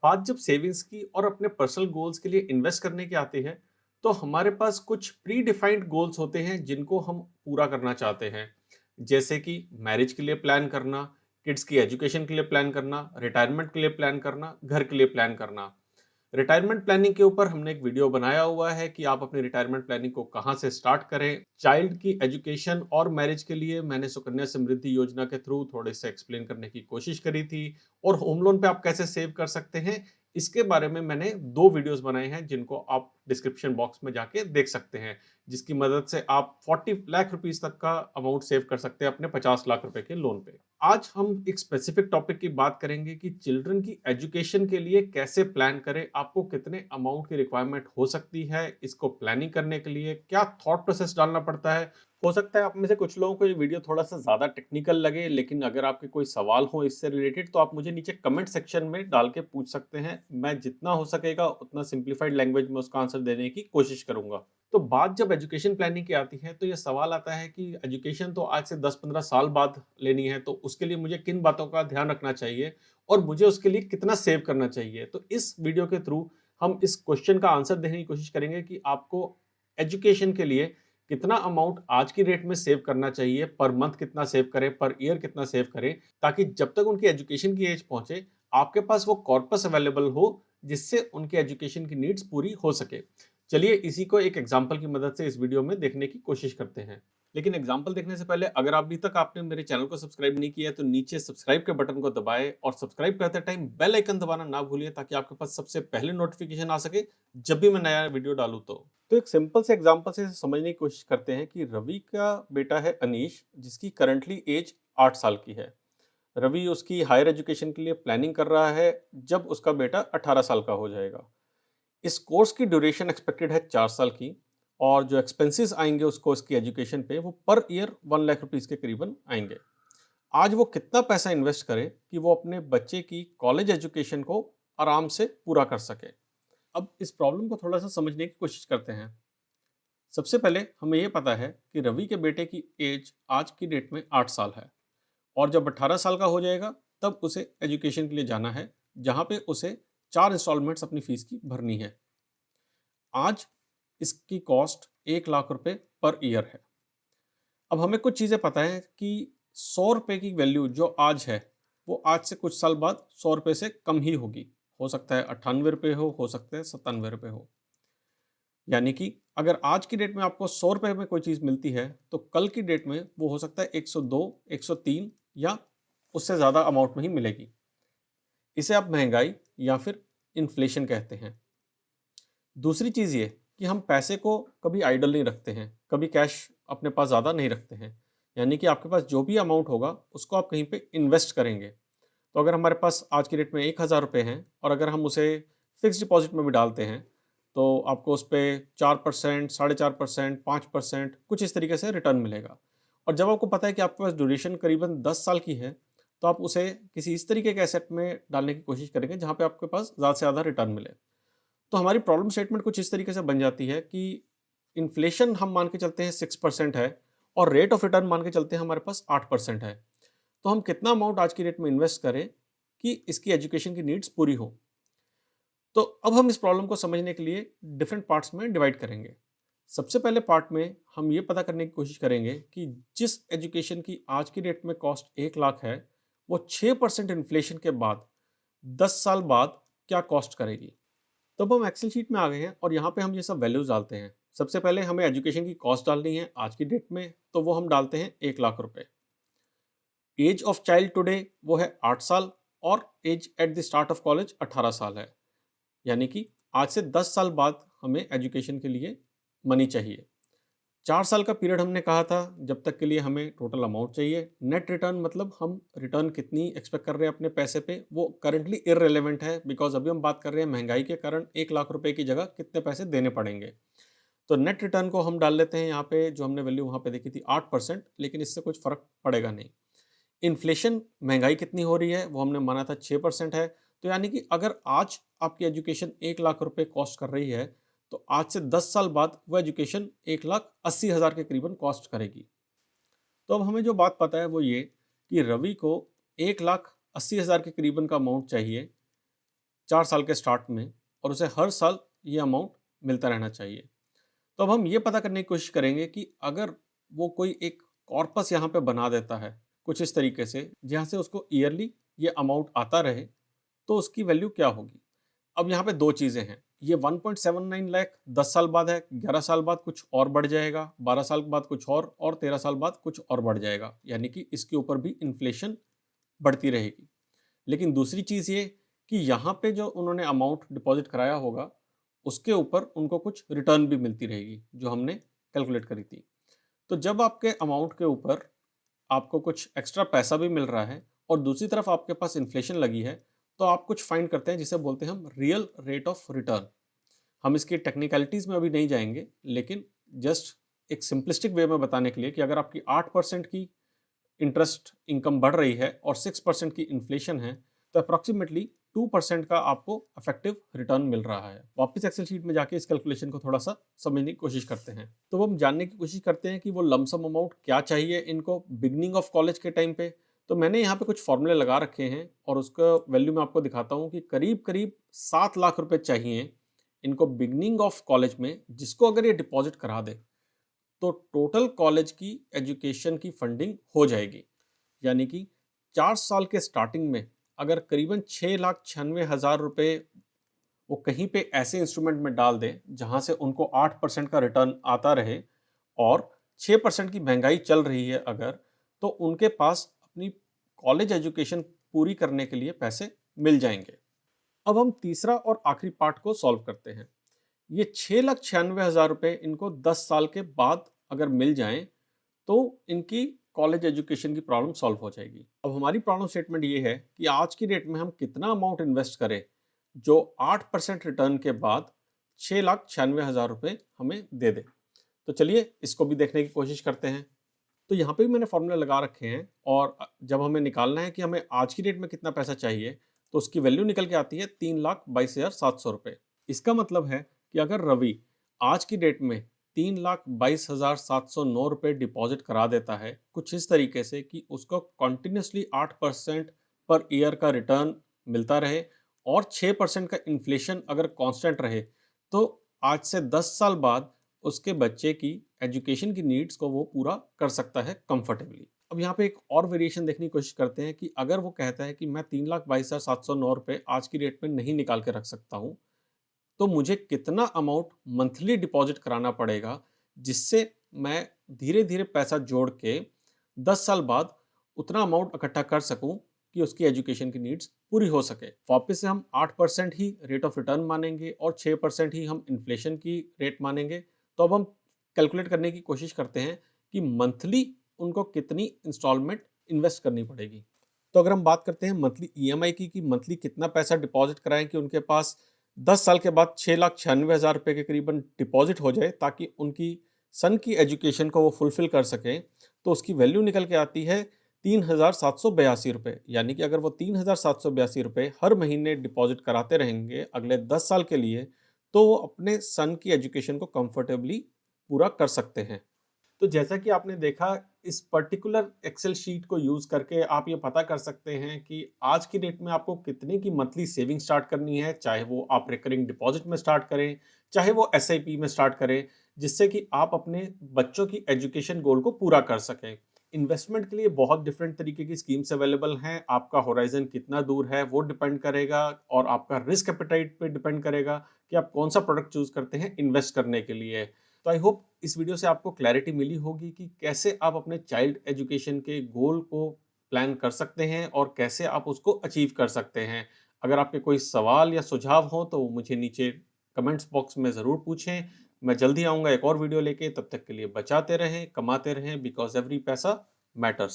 बात जब सेविंग्स की और अपने पर्सनल गोल्स के लिए इन्वेस्ट करने की आती है, तो हमारे पास कुछ प्री डिफाइंड गोल्स होते हैं जिनको हम पूरा करना चाहते हैं। जैसे कि मैरिज के लिए प्लान करना, किड्स की एजुकेशन के लिए प्लान करना, रिटायरमेंट के लिए प्लान करना, घर के लिए प्लान करना। रिटायरमेंट प्लानिंग के ऊपर हमने एक वीडियो बनाया हुआ है कि आप अपनी रिटायरमेंट प्लानिंग को कहाँ से स्टार्ट करें। चाइल्ड की एजुकेशन और मैरिज के लिए मैंने सुकन्या समृद्धि योजना के थ्रू थोड़े से एक्सप्लेन करने की कोशिश करी थी। और होम लोन पे आप कैसे सेव कर सकते हैं, इसके बारे में मैंने 2 वीडियोस बनाए हैं जिनको आप डिस्क्रिप्शन बॉक्स में जाके देख सकते हैं, जिसकी मदद से आप 40 लाख रुपीस तक का अमाउंट सेव कर सकते हैं अपने 50 लाख रुपए के लोन पे। आज हम एक स्पेसिफिक टॉपिक की बात करेंगे कि चिल्ड्रन की एजुकेशन के लिए कैसे प्लान करें, आपको कितने अमाउंट की रिक्वायरमेंट हो सकती है, इसको प्लानिंग करने के लिए क्या थॉट प्रोसेस डालना पड़ता है। हो सकता है आप में से कुछ लोगों को ये वीडियो थोड़ा-सा ज़्यादा टेक्निकल लगे, लेकिन अगर आपके कोई सवाल हो इससे रिलेटेड तो आप मुझे नीचे कमेंट सेक्शन में डाल के पूछ सकते हैं। मैं जितना हो सकेगा उतना सिंप्लीफाइड लैंग्वेज में उसका आंसर देने की कोशिश करूँगा। तो बात जब एजुकेशन प्लानिंग की आती है, तो ये सवाल आता है कि एजुकेशन तो आज से 10-15 साल बाद लेनी है, तो उसके लिए मुझे किन बातों का ध्यान रखना चाहिए और मुझे उसके लिए कितना सेव करना चाहिए। तो इस वीडियो के थ्रू हम इस क्वेश्चन का आंसर देने की कोशिश करेंगे कि आपको एजुकेशन के लिए कितना अमाउंट आज की डेट में सेव करना चाहिए, पर मंथ कितना सेव करें, पर ईयर कितना सेव करें, ताकि जब तक उनकी एजुकेशन की एज पहुंचे, आपके पास वो कॉर्पस अवेलेबल हो जिससे उनकी एजुकेशन की नीड्स पूरी हो सके। चलिए इसी को एक एग्जांपल की मदद से इस वीडियो में देखने की कोशिश करते हैं। लेकिन एग्जांपल देखने से पहले अगर अभी तक आपने मेरे चैनल को सब्सक्राइब नहीं किया है तो नीचे सब्सक्राइब के बटन को दबाएं और सब्सक्राइब करते टाइम बेल आइकन दबाना ना भूलिए, ताकि आपके पास सबसे पहले नोटिफिकेशन आ सके जब भी मैं नया वीडियो डालूं। तो एक सिंपल से एग्जांपल से समझने की कोशिश करते हैं कि रवि का बेटा है अनीश, जिसकी करंटली एज 8 साल की है। रवि उसकी हायर एजुकेशन के लिए प्लानिंग कर रहा है जब उसका बेटा 18 साल का हो जाएगा। इस कोर्स की ड्यूरेशन एक्सपेक्टेड है 4 साल की, और जो एक्सपेंसेस आएंगे उसको इसकी एजुकेशन पे वो पर ईयर 1 लाख रुपीस के करीबन आएंगे। आज वो कितना पैसा इन्वेस्ट करे कि वो अपने बच्चे की कॉलेज एजुकेशन को आराम से पूरा कर सके। अब इस प्रॉब्लम को थोड़ा सा समझने की कोशिश करते हैं। सबसे पहले हमें ये पता है कि रवि के बेटे की एज आज की डेट में 8 साल है, और जब 18 साल का हो जाएगा तब उसे एजुकेशन के लिए जाना है, जहाँ पे उसे 4 इंस्टॉलमेंट्स अपनी फीस की भरनी है। आज इसकी कॉस्ट 1 लाख रुपए पर ईयर है। अब हमें कुछ चीज़ें पता है कि 100 रुपए की वैल्यू जो आज है, वो आज से कुछ साल बाद 100 रुपए से कम ही होगी। हो सकता है 98 रुपए हो सकता है 97 रुपए हो। यानी कि अगर आज की डेट में आपको 100 रुपए में कोई चीज़ मिलती है, तो कल की डेट में वो हो सकता है 102, 103 या उससे ज़्यादा अमाउंट में ही मिलेगी। इसे आप महंगाई या फिर इन्फ्लेशन कहते हैं। दूसरी चीज़ ये कि हम पैसे को कभी आइडल नहीं रखते हैं, कभी कैश अपने पास ज़्यादा नहीं रखते हैं। यानी कि आपके पास जो भी अमाउंट होगा, उसको आप कहीं पे इन्वेस्ट करेंगे। तो अगर हमारे पास आज की डेट में 1000 रुपये हैं और अगर हम उसे फिक्स्ड डिपॉजिट में भी डालते हैं, तो आपको उस पे 4%, 4.5%, 5% कुछ इस तरीके से रिटर्न मिलेगा। और जब आपको पता है कि आपके पास ड्यूरेशन करीबन 10 साल की है, तो आप उसे किसी इस तरीके के एसेट में डालने की कोशिश करेंगे जहाँ पे आपके पास ज़्यादा से ज़्यादा रिटर्न मिले। तो हमारी प्रॉब्लम स्टेटमेंट कुछ इस तरीके से बन जाती है कि इन्फ्लेशन हम मान के चलते हैं 6% है, और रेट ऑफ रिटर्न मान के चलते हैं हमारे पास 8% है। तो हम कितना अमाउंट आज की डेट में इन्वेस्ट करें कि इसकी एजुकेशन की नीड्स पूरी हो। तो अब हम इस प्रॉब्लम को समझने के लिए डिफरेंट पार्ट्स में डिवाइड करेंगे। सबसे पहले पार्ट में हम ये पता करने की कोशिश करेंगे कि जिस एजुकेशन की आज की डेट में कॉस्ट 1 लाख है, वो 6% इन्फ्लेशन के बाद 10 साल बाद क्या कॉस्ट करेगी। तब हम एक्सेल शीट में आ गए हैं और यहाँ पे हम ये सब वैल्यूज डालते हैं। सबसे पहले हमें एजुकेशन की कॉस्ट डालनी है आज की डेट में, तो वो हम डालते हैं 1 लाख रुपए। एज ऑफ चाइल्ड टुडे वो है 8 साल, और age at the start of college 18 साल है। यानी कि आज से 10 साल बाद हमें एजुकेशन के लिए मनी चाहिए। 4 साल का पीरियड हमने कहा था जब तक के लिए हमें टोटल अमाउंट चाहिए। नेट रिटर्न मतलब हम रिटर्न कितनी एक्सपेक्ट कर रहे हैं अपने पैसे पे, वो करंटली इररिलेवेंट है, बिकॉज अभी हम बात कर रहे हैं महंगाई के कारण 1 लाख रुपए की जगह कितने पैसे देने पड़ेंगे। तो नेट रिटर्न को हम डाल लेते हैं यहाँ पे, जो हमने वैल्यू वहाँ पे देखी थी 8%, लेकिन इससे कुछ फर्क पड़ेगा नहीं। इन्फ्लेशन महंगाई कितनी हो रही है वो हमने माना था 6% है। तो यानी कि अगर आज आपकी एजुकेशन 1 लाख रुपए कॉस्ट कर रही है, तो आज से 10 साल बाद वो एजुकेशन 1,80,000 के करीबन कॉस्ट करेगी। तो अब हमें जो बात पता है वो ये कि रवि को 1,80,000 के करीबन का अमाउंट चाहिए 4 साल के स्टार्ट में, और उसे हर साल ये अमाउंट मिलता रहना चाहिए। तो अब हम ये पता करने की कोशिश करेंगे कि अगर वो कोई एक कॉर्पस यहाँ पे बना देता है कुछ इस तरीके से, जहाँ से उसको ईयरली ये अमाउंट आता रहे, तो उसकी वैल्यू क्या होगी। अब यहाँ पे दो चीज़ें हैं, ये 1.79 लाख 10 साल बाद है, 11 साल बाद कुछ और बढ़ जाएगा, 12 साल बाद कुछ और 13 साल बाद कुछ और बढ़ जाएगा, यानी कि इसके ऊपर भी इन्फ्लेशन बढ़ती रहेगी। लेकिन दूसरी चीज़ ये कि यहाँ पे जो उन्होंने अमाउंट डिपॉजिट कराया होगा, उसके ऊपर उनको कुछ रिटर्न भी मिलती रहेगी, जो हमने कैलकुलेट करी थी। तो जब आपके अमाउंट के ऊपर आपको कुछ एक्स्ट्रा पैसा भी मिल रहा है और दूसरी तरफ आपके पास इन्फ्लेशन लगी है, तो आप कुछ फाइंड करते हैं जिसे बोलते हैं हम रियल रेट ऑफ रिटर्न। हम इसकी टेक्निकलिटीज़ में अभी नहीं जाएंगे, लेकिन जस्ट एक सिंपलिस्टिक वे में बताने के लिए कि अगर आपकी 8% की इंटरेस्ट इनकम बढ़ रही है और 6% की इन्फ्लेशन है, तो अप्रॉक्सीमेटली 2% का आपको इफेक्टिव रिटर्न मिल रहा है। वापस एक्सेल शीट में जाके इस कैलकुलेशन को थोड़ा सा समझने की कोशिश करते हैं। तो हम जानने की कोशिश करते हैं कि वो लमसम अमाउंट क्या चाहिए इनको बिगनिंग ऑफ कॉलेज के टाइम पे। तो मैंने यहाँ पे कुछ फॉर्मूले लगा रखे हैं और उसका वैल्यू मैं आपको दिखाता हूँ कि करीब करीब 7 लाख रुपए चाहिए इनको बिगनिंग ऑफ कॉलेज में, जिसको अगर ये डिपॉजिट करा दे तो टोटल कॉलेज की एजुकेशन की फंडिंग हो जाएगी। यानी कि 4 साल के स्टार्टिंग में अगर करीबन 6,96,000 रुपए वो कहीं पे ऐसे इंस्ट्रूमेंट में डाल दें जहां से उनको 8% का रिटर्न आता रहे और 6% की महंगाई चल रही है अगर, तो उनके पास अपनी कॉलेज एजुकेशन पूरी करने के लिए पैसे मिल जाएंगे। अब हम तीसरा और आखिरी पार्ट को सॉल्व करते हैं। ये 6,96,000 रुपए इनको 10 साल के बाद अगर मिल जाएं तो इनकी कॉलेज एजुकेशन की प्रॉब्लम सॉल्व हो जाएगी। अब हमारी प्रॉब्लम स्टेटमेंट ये है कि आज की डेट में हम कितना अमाउंट इन्वेस्ट करें जो 8% रिटर्न के बाद 6,96,000 रुपए हमें दे दे। तो चलिए इसको भी देखने की कोशिश करते हैं। तो यहाँ पे भी मैंने फॉर्मूला लगा रखे हैं और जब हमें निकालना है कि हमें आज की डेट में कितना पैसा चाहिए, तो उसकी वैल्यू निकल के आती है 3,22,700 रुपये। इसका मतलब है कि अगर रवि आज की डेट में 3,22,709 रुपये डिपॉजिट करा देता है कुछ इस तरीके से कि उसको कंटिन्यूसली 8% पर ईयर का रिटर्न मिलता रहे और 6% का इन्फ्लेशन अगर कांस्टेंट रहे, तो आज से 10 साल बाद उसके बच्चे की एजुकेशन की नीड्स को वो पूरा कर सकता है कंफर्टेबली। अब यहाँ पे एक और वेरिएशन देखने की कोशिश करते हैं कि अगर वो कहता है कि मैं 3,22,709 रुपये आज की डेट में नहीं निकाल के रख सकता हूँ, तो मुझे कितना अमाउंट मंथली डिपॉजिट कराना पड़ेगा जिससे मैं धीरे धीरे पैसा जोड़ के 10 साल बाद उतना अमाउंट इकट्ठा कर सकूं कि उसकी एजुकेशन की नीड्स पूरी हो सके। वापस से हम 8% ही रेट ऑफ रिटर्न मानेंगे और 6% ही हम इन्फ्लेशन की रेट मानेंगे। तो अब हम कैलकुलेट करने की कोशिश करते हैं कि मंथली उनको कितनी इंस्टॉलमेंट इन्वेस्ट करनी पड़ेगी। तो अगर हम बात करते हैं मंथली ईएमआई की कि मंथली कितना पैसा डिपॉजिट कराएं कि उनके पास 10 साल के बाद 6,96,000 रुपये के करीबन डिपॉजिट हो जाए ताकि उनकी सन की एजुकेशन को वो फुलफिल कर सकें, तो उसकी वैल्यू निकल के आती है 3,782 रुपये। यानी कि अगर वो 3,782 रुपये हर महीने डिपॉजिट कराते रहेंगे अगले 10 साल के लिए, तो वो अपने सन की एजुकेशन को कंफर्टेबली पूरा कर सकते हैं। तो जैसा कि आपने देखा, इस पर्टिकुलर एक्सेल शीट को यूज करके आप ये पता कर सकते हैं कि आज की डेट में आपको कितने की मंथली सेविंग स्टार्ट करनी है, चाहे वो आप रिकरिंग डिपॉजिट में स्टार्ट करें, चाहे वो एसआईपी में स्टार्ट करें, जिससे कि आप अपने बच्चों की एजुकेशन गोल को पूरा कर सकें। इन्वेस्टमेंट के लिए बहुत डिफरेंट तरीके की स्कीम्स अवेलेबल हैं। आपका होराइजन कितना दूर है वो डिपेंड करेगा और आपका रिस्क एपेटाइट पे डिपेंड करेगा कि आप कौन सा प्रोडक्ट चूज करते हैं इन्वेस्ट करने के लिए। तो आई होप इस वीडियो से आपको क्लैरिटी मिली होगी कि कैसे आप अपने चाइल्ड एजुकेशन के गोल को प्लान कर सकते हैं और कैसे आप उसको अचीव कर सकते हैं। अगर आपके कोई सवाल या सुझाव हो तो मुझे नीचे कमेंट्स बॉक्स में ज़रूर पूछें। मैं जल्दी आऊँगा एक और वीडियो लेके, तब तक के लिए बचाते रहें, कमाते रहें, बिकॉज एवरी पैसा मैटर्स।